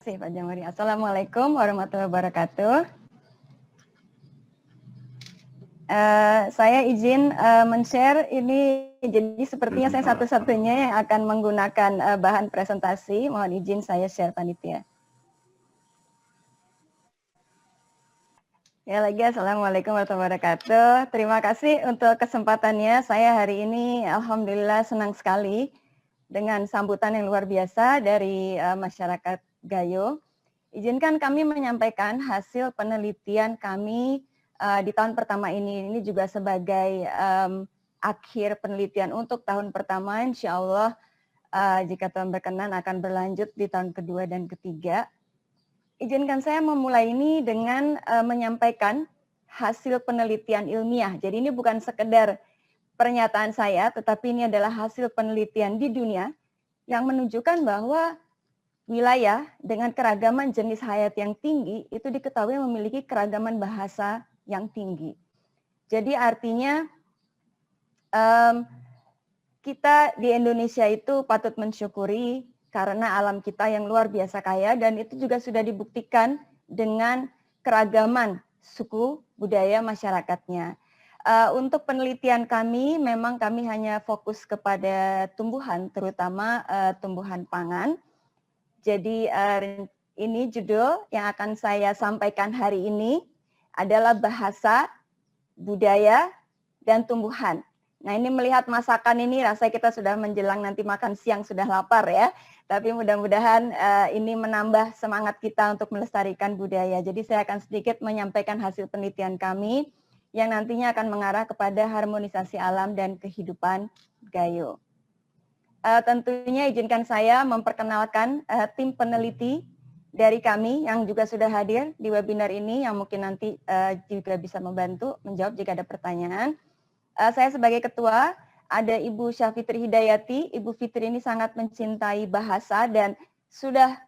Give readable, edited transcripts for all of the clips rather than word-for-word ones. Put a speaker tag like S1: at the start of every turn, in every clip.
S1: Terima kasih Pak Jamari. Assalamualaikum warahmatullahi wabarakatuh. Saya izin men-share ini, jadi sepertinya saya satu-satunya yang akan menggunakan bahan presentasi. Mohon izin saya share panitia. Ya lagi, Assalamualaikum warahmatullahi wabarakatuh. Terima kasih untuk kesempatannya. Saya hari ini alhamdulillah senang sekali dengan sambutan yang luar biasa dari masyarakat Gayo. Izinkan kami menyampaikan hasil penelitian kami di tahun pertama ini. Ini juga sebagai akhir penelitian untuk tahun pertama. Insya Allah jika Tuhan berkenan akan berlanjut di tahun kedua dan ketiga. Izinkan saya memulai ini dengan menyampaikan hasil penelitian ilmiah. Jadi ini bukan sekedar pernyataan saya, tetapi ini adalah hasil penelitian di dunia yang menunjukkan bahwa wilayah dengan keragaman jenis hayat yang tinggi itu diketahui memiliki keragaman bahasa yang tinggi. Jadi artinya kita di Indonesia itu patut mensyukuri karena alam kita yang luar biasa kaya, dan itu juga sudah dibuktikan dengan keragaman suku budaya masyarakatnya. Untuk penelitian kami, memang kami hanya fokus kepada tumbuhan, terutama tumbuhan pangan. Jadi ini judul yang akan saya sampaikan hari ini adalah bahasa, budaya, dan tumbuhan. Nah ini melihat masakan ini, rasanya kita sudah menjelang nanti makan siang sudah lapar ya. Tapi mudah-mudahan ini menambah semangat kita untuk melestarikan budaya. Jadi saya akan sedikit menyampaikan hasil penelitian kami yang nantinya akan mengarah kepada harmonisasi alam dan kehidupan Gayo. Tentunya izinkan saya memperkenalkan tim peneliti dari kami yang juga sudah hadir di webinar ini, yang mungkin nanti juga bisa membantu menjawab jika ada pertanyaan. Saya sebagai ketua, ada Ibu Syafitri Hidayati. Ibu Fitri ini sangat mencintai bahasa dan sudah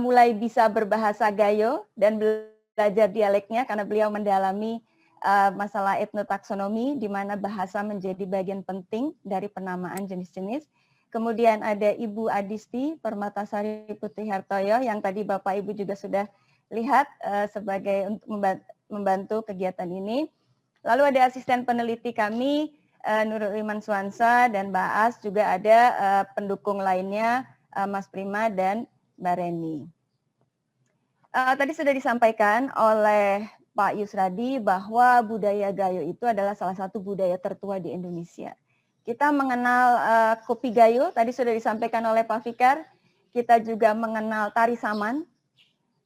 S1: mulai bisa berbahasa Gayo dan belajar dialeknya karena beliau mendalami masalah etnotaksonomi, di mana bahasa menjadi bagian penting dari penamaan jenis-jenis. Kemudian ada Ibu Adisti Permatasari Putri Hartoyo yang tadi Bapak Ibu juga sudah lihat sebagai untuk membantu kegiatan ini. Lalu ada asisten peneliti kami Nurul Iman Suansa dan Mbak As, juga ada pendukung lainnya Mas Prima dan Mbak Reni. Tadi sudah disampaikan oleh Pak Yusradi bahwa budaya Gayo itu adalah salah satu budaya tertua di Indonesia. Kita mengenal kopi Gayo, tadi sudah disampaikan oleh Pak Fikar. Kita juga mengenal tari saman,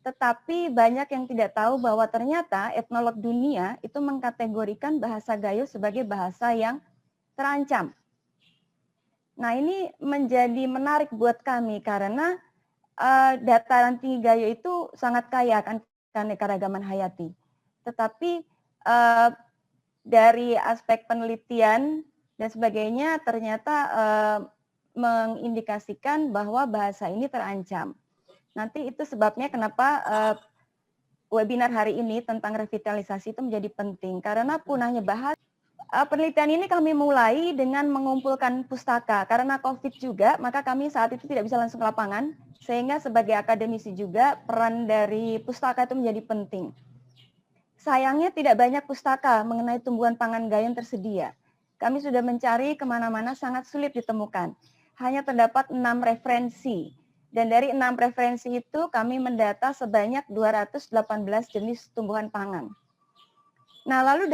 S1: tetapi banyak yang tidak tahu bahwa ternyata etnolog dunia itu mengkategorikan bahasa Gayo sebagai bahasa yang terancam. Nah ini menjadi menarik buat kami karena dataran tinggi Gayo itu sangat kaya akan keanekaragaman hayati. Tetapi dari aspek penelitian dan sebagainya ternyata mengindikasikan bahwa bahasa ini terancam. Nanti itu sebabnya kenapa webinar hari ini tentang revitalisasi itu menjadi penting. Karena punahnya bahasa, penelitian ini kami mulai dengan mengumpulkan pustaka. Karena COVID juga, maka kami saat itu tidak bisa langsung ke lapangan. Sehingga sebagai akademisi juga, peran dari pustaka itu menjadi penting. Sayangnya tidak banyak pustaka mengenai tumbuhan pangan Gayo yang tersedia. Kami sudah mencari kemana-mana, sangat sulit ditemukan. Hanya terdapat 6 referensi. Dan dari 6 referensi itu kami mendata sebanyak 218 jenis tumbuhan pangan. Nah lalu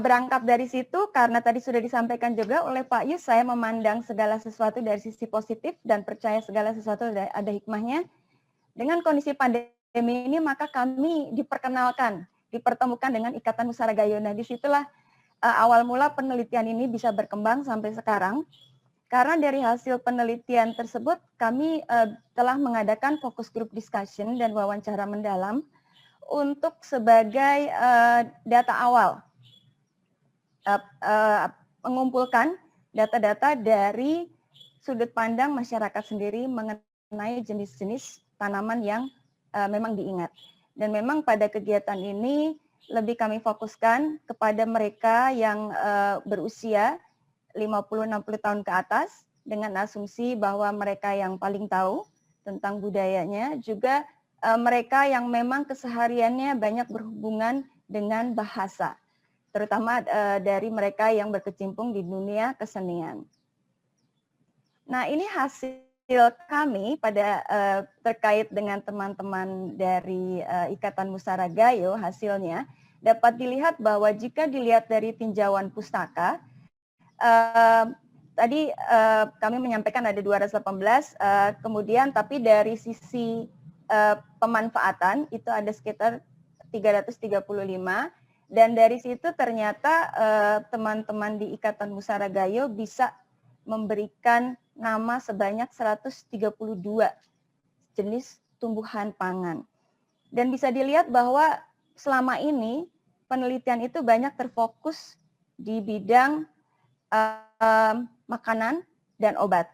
S1: berangkat dari situ, karena tadi sudah disampaikan juga oleh Pak Yus, saya memandang segala sesuatu dari sisi positif dan percaya segala sesuatu ada hikmahnya. Dengan kondisi pandemi ini maka kami dipertemukan dengan Ikatan Nusantara Gayo. Nah disitulah awal mula penelitian ini bisa berkembang sampai sekarang. Karena dari hasil penelitian tersebut, kami telah mengadakan focus group discussion dan wawancara mendalam untuk sebagai data awal. Mengumpulkan data-data dari sudut pandang masyarakat sendiri mengenai jenis-jenis tanaman yang memang diingat. Dan memang pada kegiatan ini lebih kami fokuskan kepada mereka yang berusia 50-60 tahun ke atas, dengan asumsi bahwa mereka yang paling tahu tentang budayanya, juga mereka yang memang kesehariannya banyak berhubungan dengan bahasa, terutama dari mereka yang berkecimpung di dunia kesenian. Nah, ini hasil kami pada terkait dengan teman-teman dari Ikatan Musara Gayo, hasilnya dapat dilihat bahwa jika dilihat dari tinjauan pustaka, tadi kami menyampaikan ada 218, kemudian tapi dari sisi pemanfaatan itu ada sekitar 335, dan dari situ ternyata teman-teman di Ikatan Musara Gayo bisa memberikan nama sebanyak 132 jenis tumbuhan pangan. Dan bisa dilihat bahwa selama ini penelitian itu banyak terfokus di bidang makanan dan obat.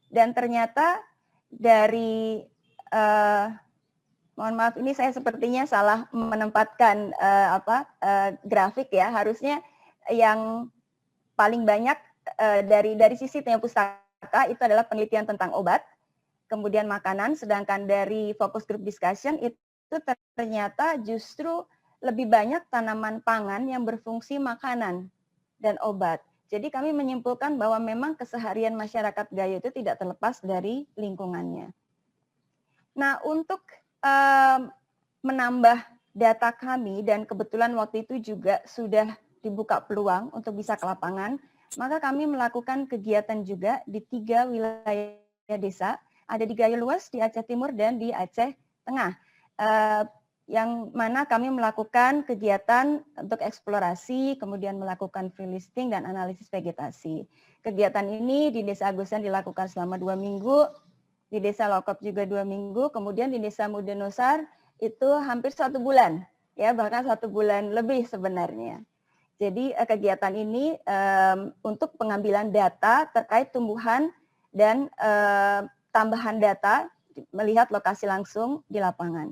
S1: Dan ternyata dari mohon maaf, ini saya sepertinya salah menempatkan grafik ya. Harusnya yang paling banyak dari sisi Tanya Pustaka itu adalah penelitian tentang obat, kemudian makanan, sedangkan dari focus group discussion itu ternyata justru lebih banyak tanaman pangan yang berfungsi makanan dan obat. Jadi kami menyimpulkan bahwa memang keseharian masyarakat Gayo itu tidak terlepas dari lingkungannya. Nah, untuk menambah data kami, dan kebetulan waktu itu juga sudah dibuka peluang untuk bisa ke lapangan, maka kami melakukan kegiatan juga di 3 wilayah desa, ada di Gayo Luas, di Aceh Timur, dan di Aceh Tengah. Yang mana kami melakukan kegiatan untuk eksplorasi, kemudian melakukan free listing dan analisis vegetasi. Kegiatan ini di Desa Agusan dilakukan selama 2 minggu, di Desa Lokop juga 2 minggu, kemudian di Desa Mudenosar itu hampir 1 bulan, ya bahkan 1 bulan lebih sebenarnya. Jadi kegiatan ini untuk pengambilan data terkait tumbuhan dan tambahan data melihat lokasi langsung di lapangan.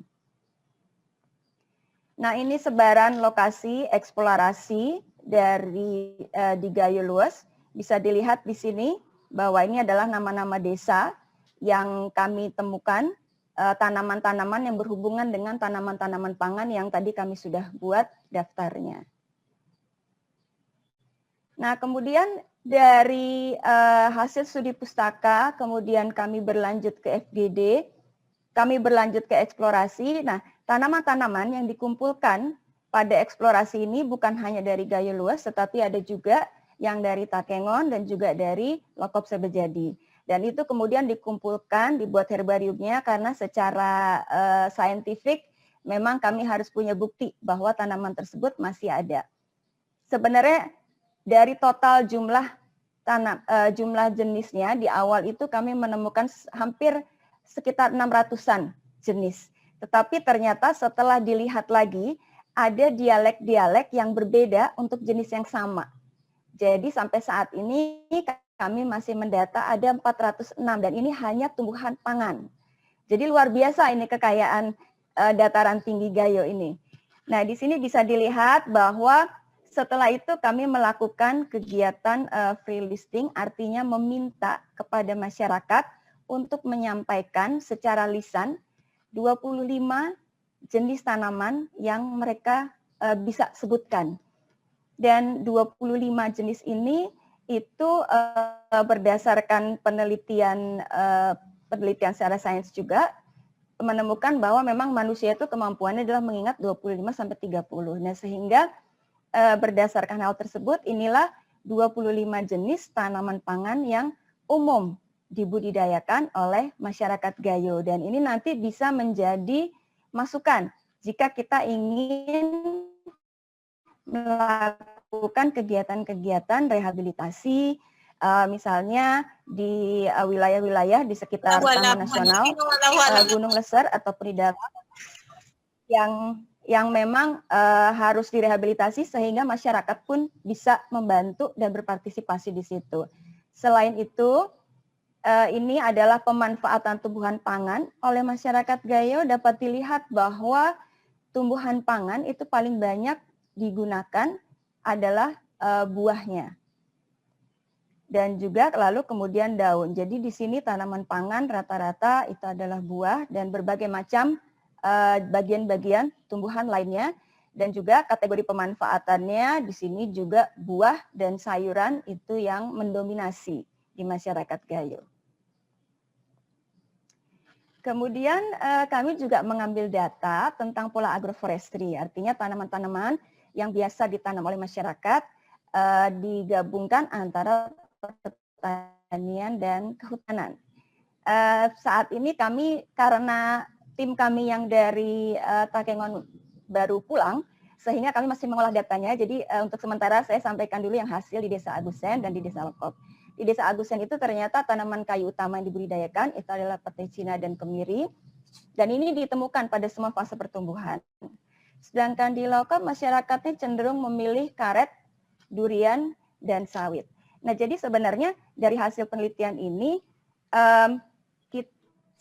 S1: Nah, ini sebaran lokasi eksplorasi dari di Gayo Luas. Bisa dilihat di sini bahwa ini adalah nama-nama desa yang kami temukan, tanaman-tanaman yang berhubungan dengan tanaman-tanaman pangan yang tadi kami sudah buat daftarnya. Nah, kemudian dari hasil studi pustaka, kemudian kami berlanjut ke FGD, kami berlanjut ke eksplorasi. Nah, tanaman-tanaman yang dikumpulkan pada eksplorasi ini bukan hanya dari Gayo Luas, tetapi ada juga yang dari Takengon dan juga dari Lokop Sebejadi. Dan itu kemudian dikumpulkan, dibuat herbariumnya karena secara saintifik memang kami harus punya bukti bahwa tanaman tersebut masih ada. Sebenarnya dari total jumlah jenisnya di awal itu kami menemukan hampir sekitar 600-an jenis. Tetapi ternyata setelah dilihat lagi ada dialek-dialek yang berbeda untuk jenis yang sama. Jadi sampai saat ini kami masih mendata ada 406 dan ini hanya tumbuhan pangan. Jadi luar biasa ini kekayaan dataran tinggi Gayo ini. Nah, di sini bisa dilihat bahwa setelah itu kami melakukan kegiatan free listing, artinya meminta kepada masyarakat untuk menyampaikan secara lisan 25 jenis tanaman yang mereka bisa sebutkan. Dan 25 jenis ini itu berdasarkan penelitian secara sains juga menemukan bahwa memang manusia itu kemampuannya adalah mengingat 25 sampai 30. Nah, sehingga berdasarkan hal tersebut, inilah 25 jenis tanaman pangan yang umum dibudidayakan oleh masyarakat Gayo. Dan ini nanti bisa menjadi masukan jika kita ingin melakukan kegiatan-kegiatan rehabilitasi, misalnya di wilayah-wilayah di sekitar Taman Nasional Gunung Leser atau Pridal yang memang harus direhabilitasi sehingga masyarakat pun bisa membantu dan berpartisipasi di situ. Selain itu, ini adalah pemanfaatan tumbuhan pangan oleh masyarakat Gayo. Dapat dilihat bahwa tumbuhan pangan itu paling banyak digunakan adalah buahnya. Dan juga lalu kemudian daun. Jadi di sini tanaman pangan rata-rata itu adalah buah dan berbagai macam bagian-bagian tumbuhan lainnya. Dan juga kategori pemanfaatannya di sini juga buah dan sayuran itu yang mendominasi di masyarakat Gayo. Kemudian kami juga mengambil data tentang pola agroforestry, artinya tanaman-tanaman yang biasa ditanam oleh masyarakat digabungkan antara pertanian dan kehutanan. Saat ini kami, karena tim kami yang dari Takengon baru pulang, sehingga kami masih mengolah datanya. Jadi untuk sementara saya sampaikan dulu yang hasil di Desa Agusen dan di Desa Lekop. Di Desa Agusen itu ternyata tanaman kayu utama yang dibudidayakan itu adalah petai Cina dan kemiri. Dan ini ditemukan pada semua fase pertumbuhan. Sedangkan di Lekop masyarakatnya cenderung memilih karet, durian, dan sawit. Nah, jadi sebenarnya dari hasil penelitian ini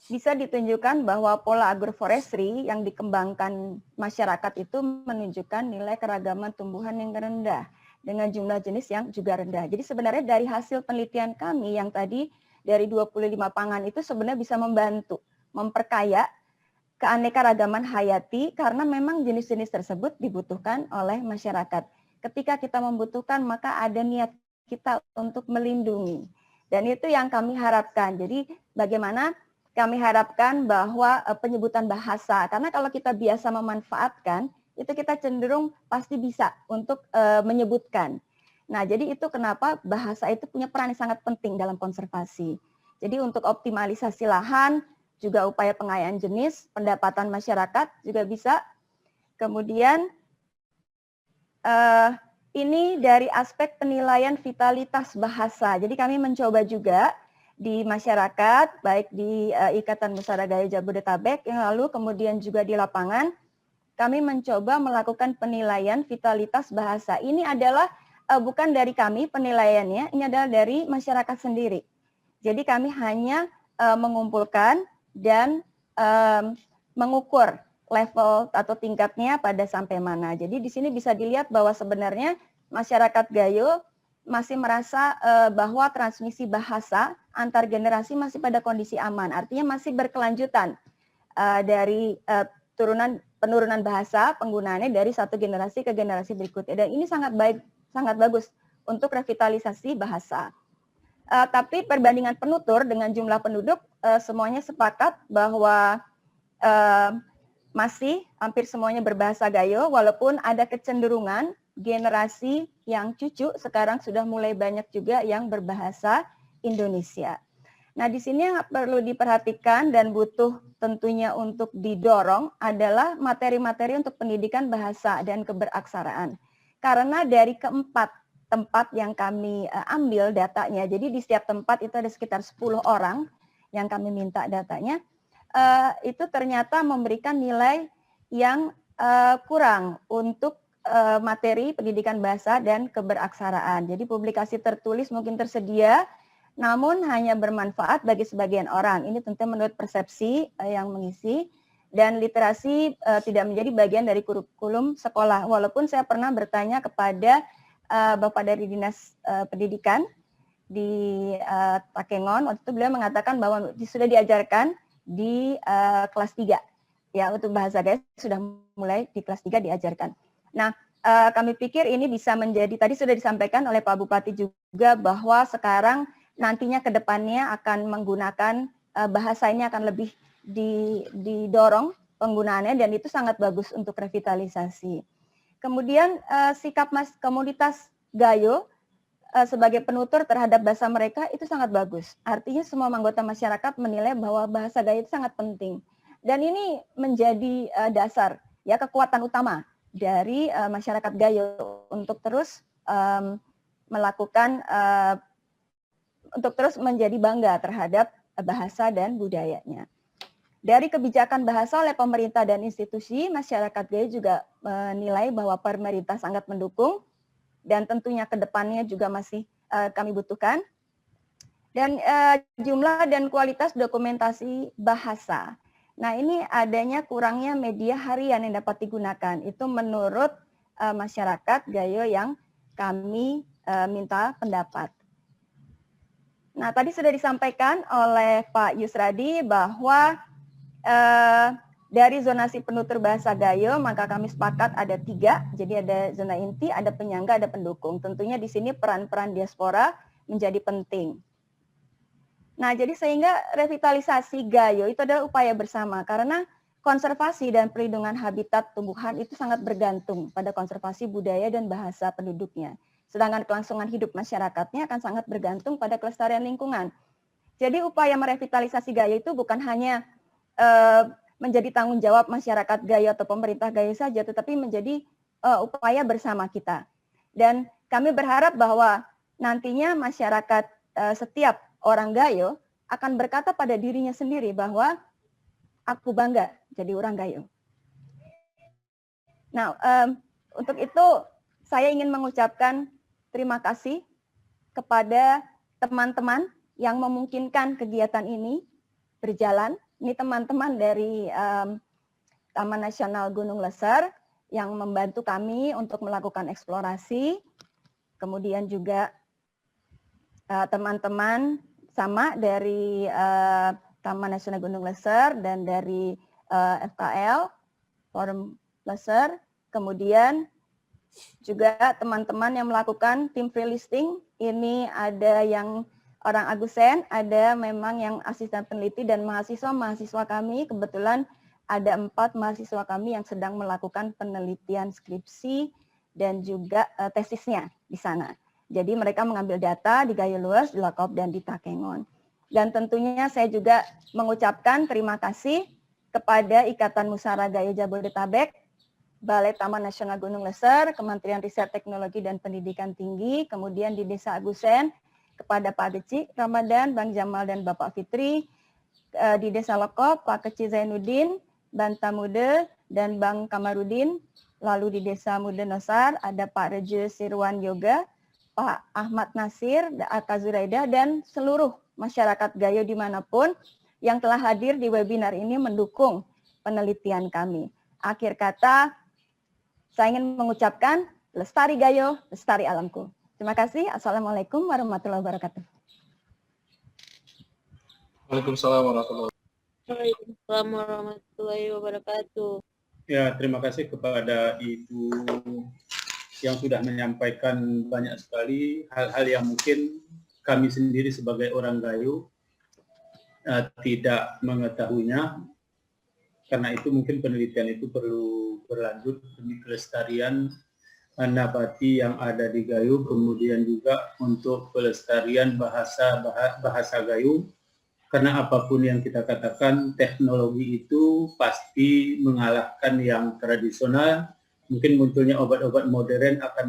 S1: bisa ditunjukkan bahwa pola agroforestry yang dikembangkan masyarakat itu menunjukkan nilai keragaman tumbuhan yang rendah dengan jumlah jenis yang juga rendah. Jadi sebenarnya dari hasil penelitian kami yang tadi dari 25 pangan itu sebenarnya bisa membantu memperkaya keanekaragaman hayati karena memang jenis-jenis tersebut dibutuhkan oleh masyarakat. Ketika kita membutuhkan maka ada niat kita untuk melindungi. Dan itu yang kami harapkan. Jadi bagaimana kami harapkan bahwa penyebutan bahasa, karena kalau kita biasa memanfaatkan, itu kita cenderung pasti bisa untuk menyebutkan. Nah, jadi itu kenapa bahasa itu punya peran yang sangat penting dalam konservasi. Jadi untuk optimalisasi lahan, juga upaya pengayaan jenis, pendapatan masyarakat juga bisa. Kemudian ini dari aspek penilaian vitalitas bahasa. Jadi kami mencoba juga di masyarakat, baik di Ikatan Musara Gayo Jabodetabek yang lalu, kemudian juga di lapangan, kami mencoba melakukan penilaian vitalitas bahasa. Ini adalah bukan dari kami penilaiannya, ini adalah dari masyarakat sendiri. Jadi kami hanya mengumpulkan dan mengukur level atau tingkatnya pada sampai mana. Jadi di sini bisa dilihat bahwa sebenarnya masyarakat Gayo masih merasa bahwa transmisi bahasa antar generasi masih pada kondisi aman. Artinya masih berkelanjutan dari penurunan bahasa penggunaannya dari satu generasi ke generasi berikutnya. Dan ini sangat baik, sangat bagus untuk revitalisasi bahasa. Tapi perbandingan penutur dengan jumlah penduduk semuanya sepakat bahwa masih hampir semuanya berbahasa Gayo, walaupun ada kecenderungan generasi yang cucu sekarang sudah mulai banyak juga yang berbahasa Indonesia. Nah, di sini yang perlu diperhatikan dan butuh tentunya untuk didorong adalah materi-materi untuk pendidikan bahasa dan keberaksaraan. Karena dari keempat tempat yang kami ambil datanya, jadi di setiap tempat itu ada sekitar 10 orang yang kami minta datanya, itu ternyata memberikan nilai yang kurang untuk materi pendidikan bahasa dan keberaksaraan. Jadi publikasi tertulis mungkin tersedia, namun hanya bermanfaat bagi sebagian orang. Ini tentu menurut persepsi yang mengisi, dan literasi tidak menjadi bagian dari kurikulum sekolah. Walaupun saya pernah bertanya kepada Bapak dari Dinas Pendidikan di Takengon, waktu itu beliau mengatakan bahwa sudah diajarkan di kelas 3. Ya, untuk bahasa Gayo sudah mulai di kelas 3 diajarkan. Nah, kami pikir ini bisa menjadi, tadi sudah disampaikan oleh Pak Bupati juga bahwa sekarang nantinya ke depannya akan menggunakan bahasa ini akan lebih didorong penggunaannya, dan itu sangat bagus untuk revitalisasi. Kemudian sikap komunitas Gayo sebagai penutur terhadap bahasa mereka itu sangat bagus. Artinya semua anggota masyarakat menilai bahwa bahasa Gayo itu sangat penting. Dan ini menjadi dasar, ya, kekuatan utama dari masyarakat Gayo untuk terus melakukan, untuk terus menjadi bangga terhadap bahasa dan budayanya. Dari kebijakan bahasa oleh pemerintah dan institusi, masyarakat Gayo juga menilai bahwa pemerintah sangat mendukung, dan tentunya ke depannya juga masih kami butuhkan. Dan jumlah dan kualitas dokumentasi bahasa. Nah, ini adanya kurangnya media harian yang dapat digunakan. Itu menurut masyarakat Gayo yang kami minta pendapat. Nah, tadi sudah disampaikan oleh Pak Yusradi bahwa Dari zonasi penutur bahasa Gayo, maka kami sepakat ada 3. Jadi ada zona inti, ada penyangga, ada pendukung. Tentunya di sini peran-peran diaspora menjadi penting. Nah, jadi sehingga revitalisasi Gayo itu adalah upaya bersama karena konservasi dan perlindungan habitat tumbuhan itu sangat bergantung pada konservasi budaya dan bahasa penduduknya. Sedangkan kelangsungan hidup masyarakatnya akan sangat bergantung pada kelestarian lingkungan. Jadi upaya merevitalisasi Gayo itu bukan hanya menjadi tanggung jawab masyarakat Gayo atau pemerintah Gayo saja, tetapi menjadi upaya bersama kita. Dan kami berharap bahwa nantinya masyarakat setiap orang Gayo akan berkata pada dirinya sendiri bahwa aku bangga jadi orang Gayo. Nah, untuk itu saya ingin mengucapkan terima kasih kepada teman-teman yang memungkinkan kegiatan ini berjalan. Ini teman-teman dari Taman Nasional Gunung Leser yang membantu kami untuk melakukan eksplorasi. Kemudian juga teman-teman sama dari Taman Nasional Gunung Leser dan dari FKL, Forum Leser. Kemudian juga teman-teman yang melakukan tim free listing. Ini ada yang orang Agusen, ada memang yang asisten peneliti dan mahasiswa kami. Kebetulan ada 4 mahasiswa kami yang sedang melakukan penelitian skripsi dan juga tesisnya di sana. Jadi mereka mengambil data di Gayo Luas, di Lakop, dan di Takengon. Dan tentunya saya juga mengucapkan terima kasih kepada Ikatan Musara Gayo Jabodetabek, Balai Taman Nasional Gunung Leser, Kementerian Riset Teknologi dan Pendidikan Tinggi, kemudian di Desa Agusen, kepada Pak Deci Ramadan, Bang Jamal dan Bapak Fitri, di Desa Lekop, Pak Keci Zainuddin, Banta Mude, dan Bang Kamarudin, lalu di Desa Mude Nosar, ada Pak Reje Sirwan Yoga, Pak Ahmad Nasir, Aka Zuraida, dan seluruh masyarakat Gayo dimanapun yang telah hadir di webinar ini mendukung penelitian kami. Akhir kata, saya ingin mengucapkan, lestari Gayo, lestari alamku. Terima kasih. Assalamualaikum warahmatullahi wabarakatuh.
S2: Waalaikumsalam warahmatullahi wabarakatuh.
S3: Waalaikumsalam warahmatullahi wabarakatuh.
S2: Ya, terima kasih kepada Ibu yang sudah menyampaikan banyak sekali hal-hal yang mungkin kami sendiri sebagai orang Gayo tidak mengetahuinya. Karena itu mungkin penelitian itu perlu berlanjut demi kelestarian nabati yang ada di Gayo, kemudian juga untuk pelestarian bahasa Gayo, karena apapun yang kita katakan, teknologi itu pasti mengalahkan yang tradisional. Mungkin munculnya obat-obat modern akan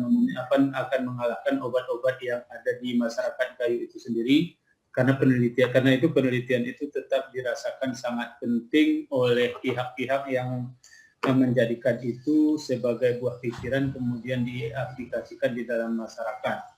S2: mengalahkan obat-obat yang ada di masyarakat Gayo itu sendiri, karena penelitian itu tetap dirasakan sangat penting oleh pihak-pihak yang menjadikan itu sebagai buah pikiran kemudian diaplikasikan di dalam masyarakat.